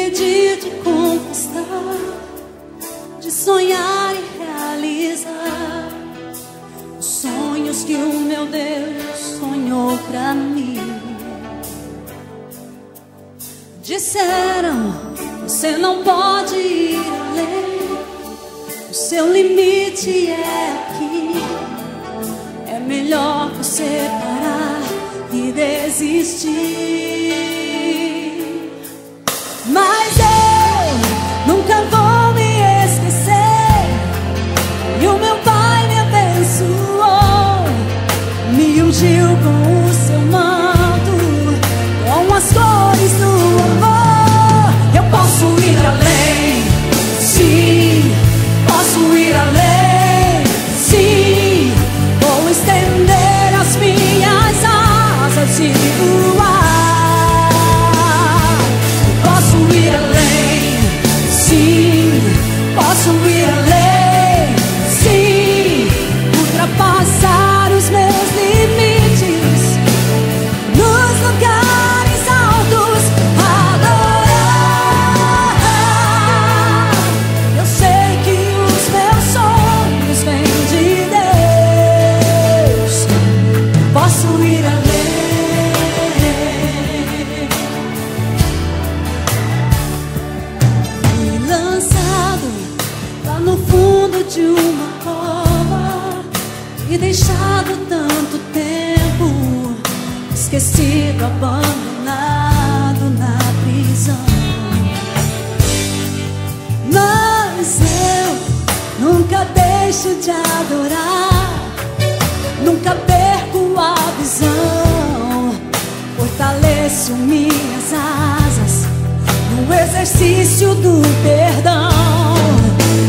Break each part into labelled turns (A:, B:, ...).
A: impedir de conquistar, de sonhar e realizar os sonhos que o meu Deus sonhou pra mim. Disseram, você não pode ir além, o seu limite é aqui. É melhor você parar e desistir. Mas eu nunca vou me esquecer, e o meu Pai me abençoou, me ungiu com o seu manto, com as cores do amor. Eu posso ir além, sim, posso ir além, sim. Vou estender as minhas asas e voar. Posso ir além, sim, posso ir além, sim. Ultrapassar os meus limites, nos lugares altos adorar. Eu sei que os meus sonhos vêm de Deus. Posso ir além. Fui lançado lá no fundo de uma cova e deixado tanto tempo, esquecido, abandonado na prisão. Mas eu nunca deixo de adorar, nunca perco a visão. Fortaleço minhas asas no exercício do perdão.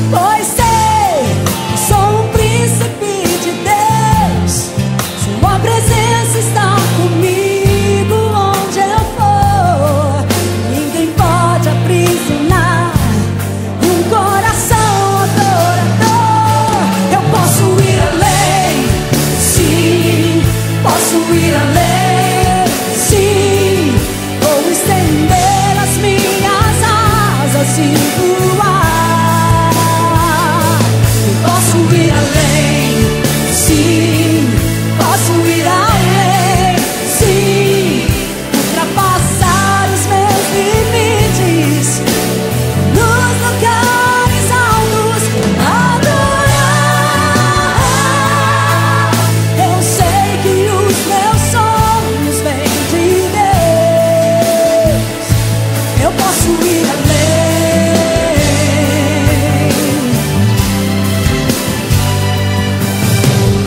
A: Pois sei que sou um príncipe de Deus, sua presença está comigo onde eu for. Ninguém pode aprisionar um coração adorador. Eu posso ir além, sim, posso ir além, sim. Vou estender as minhas asas e voar. Eu posso ir além, sim, posso ir além, sim. Ultrapassar os meus limites, nos lugares altos adorar. Eu sei que os meus sonhos vêm de Deus. Eu posso ir além.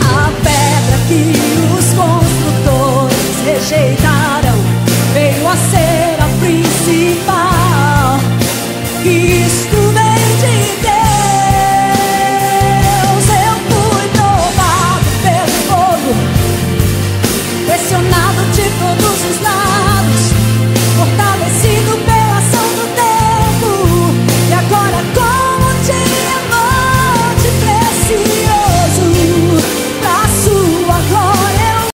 A: A pedra que os construtores rejeitaram veio a ser